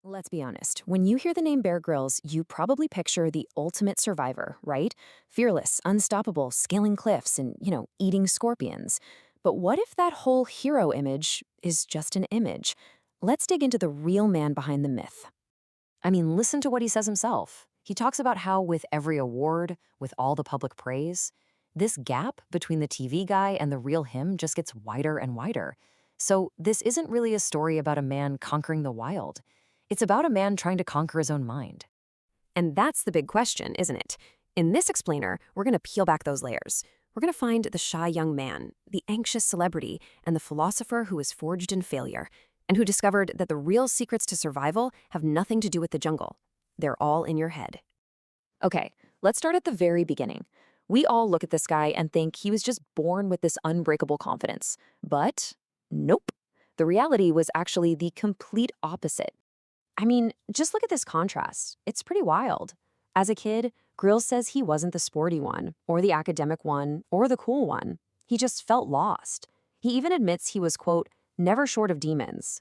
Let's be honest, when you hear the name Bear Grylls, you probably picture the ultimate survivor, right? Fearless, unstoppable, scaling cliffs and, eating scorpions. But what if that whole hero image is just an image? Let's dig into the real man behind the myth. I mean, listen to what he says himself. He talks about how, with every award, with all the public praise, this gap between the TV guy and the real him just gets wider and wider. So, this isn't really a story about a man conquering the wild. It's about a man trying to conquer his own mind. And that's the big question, isn't it? In this explainer, we're going to peel back those layers. We're going to find the shy young man, the anxious celebrity, and the philosopher who was forged in failure, and who discovered that the real secrets to survival have nothing to do with the jungle. They're all in your head. Okay, let's start at the very beginning. We all look at this guy and think he was just born with this unbreakable confidence. But nope. The reality was actually the complete opposite. I mean, just look at this contrast. It's pretty wild. As a kid, Grills says he wasn't the sporty one, or the academic one, or the cool one. He just felt lost. He even admits he was, quote, never short of demons.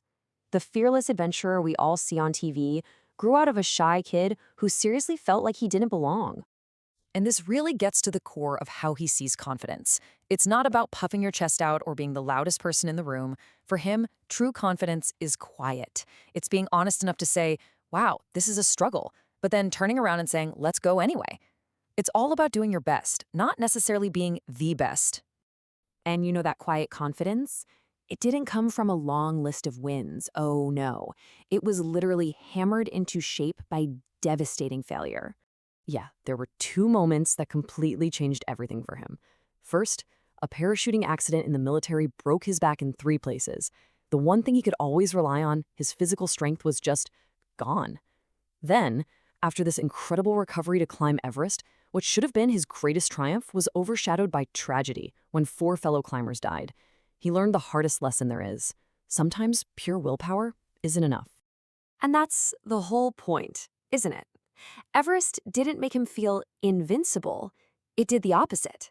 The fearless adventurer we all see on TV grew out of a shy kid who seriously felt like he didn't belong. And this really gets to the core of how he sees confidence. It's not about puffing your chest out or being the loudest person in the room. For him, true confidence is quiet. It's being honest enough to say, wow, this is a struggle, but then turning around and saying, let's go anyway. It's all about doing your best, not necessarily being the best. And that quiet confidence? It didn't come from a long list of wins. Oh no. It was literally hammered into shape by devastating failure. Yeah, there were two moments that completely changed everything for him. First, a parachuting accident in the military broke his back in 3 places. The one thing he could always rely on, his physical strength, was just gone. Then, after this incredible recovery to climb Everest, what should have been his greatest triumph was overshadowed by tragedy when 4 fellow climbers died. He learned the hardest lesson there is. Sometimes pure willpower isn't enough. And that's the whole point, isn't it? Everest didn't make him feel invincible. It did the opposite.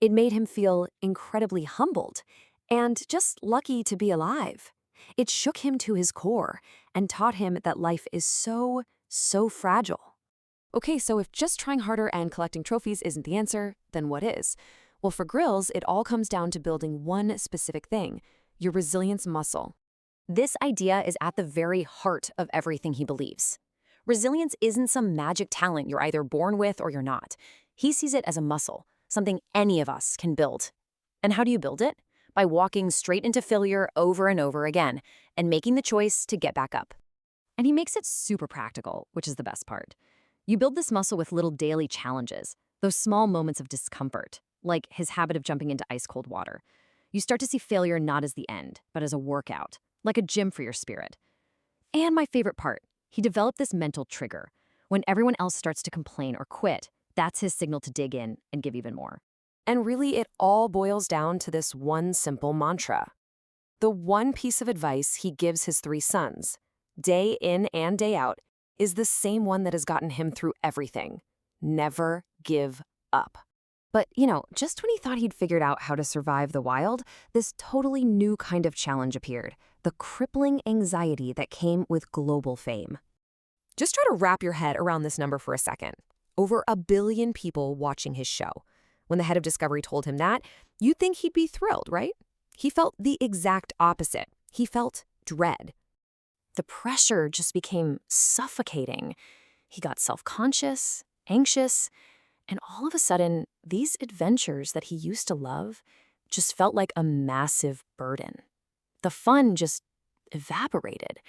It made him feel incredibly humbled and just lucky to be alive. It shook him to his core and taught him that life is so fragile. Okay, so if just trying harder and collecting trophies isn't the answer, then what is? Well, for Grills, it all comes down to building one specific thing: your resilience muscle. This idea is at the very heart of everything he believes. Resilience isn't some magic talent you're either born with or you're not. He sees it as a muscle, something any of us can build. And how do you build it? By walking straight into failure over and over again and making the choice to get back up. And he makes it super practical, which is the best part. You build this muscle with little daily challenges, those small moments of discomfort, like his habit of jumping into ice-cold water. You start to see failure not as the end, but as a workout, like a gym for your spirit. And my favorite part, he developed this mental trigger. When everyone else starts to complain or quit, that's his signal to dig in and give even more. And really, it all boils down to this one simple mantra. The one piece of advice he gives his 3 sons, day in and day out, is the same one that has gotten him through everything. Never give up. But, just when he thought he'd figured out how to survive the wild, this totally new kind of challenge appeared: the crippling anxiety that came with global fame. Just try to wrap your head around this number for a second. Over 1 billion people watching his show. When the head of Discovery told him that, you'd think he'd be thrilled, right? He felt the exact opposite. He felt dread. The pressure just became suffocating. He got self-conscious, anxious, and all of a sudden, these adventures that he used to love just felt like a massive burden. The fun just evaporated,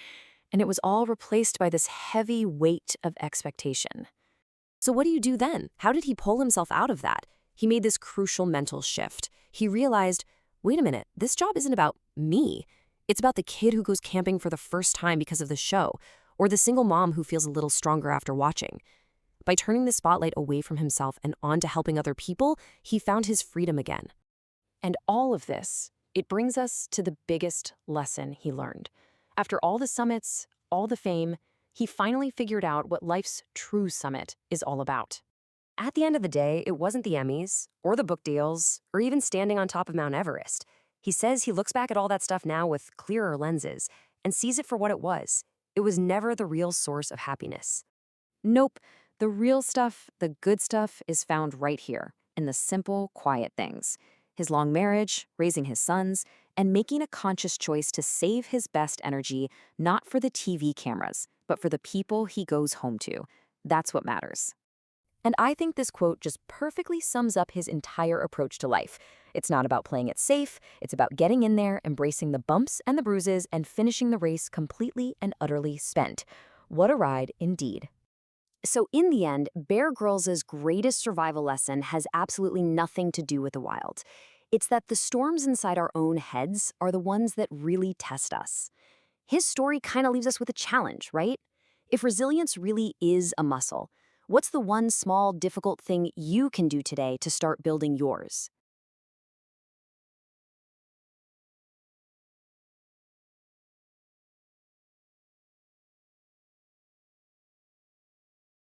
and it was all replaced by this heavy weight of expectation. So what do you do then? How did he pull himself out of that? He made this crucial mental shift. He realized, wait a minute, this job isn't about me. It's about the kid who goes camping for the first time because of the show, or the single mom who feels a little stronger after watching. By turning the spotlight away from himself and onto helping other people, he found his freedom again. And all of this, it brings us to the biggest lesson he learned. After all the summits, all the fame, he finally figured out what life's true summit is all about. At the end of the day, it wasn't the Emmys, or the book deals, or even standing on top of Mount Everest. He says he looks back at all that stuff now with clearer lenses and sees it for what it was: It was never the real source of happiness. Nope, the real stuff, the good stuff, is found right here, in the simple, quiet things. His long marriage, raising his sons, and making a conscious choice to save his best energy, not for the TV cameras, but for the people he goes home to. That's what matters. And I think this quote just perfectly sums up his entire approach to life. It's not about playing it safe, it's about getting in there, embracing the bumps and the bruises, and finishing the race completely and utterly spent. What a ride indeed. So in the end, Bear Grylls' greatest survival lesson has absolutely nothing to do with the wild. It's that the storms inside our own heads are the ones that really test us. His story kind of leaves us with a challenge, right? If resilience really is a muscle, what's the one small, difficult thing you can do today to start building yours?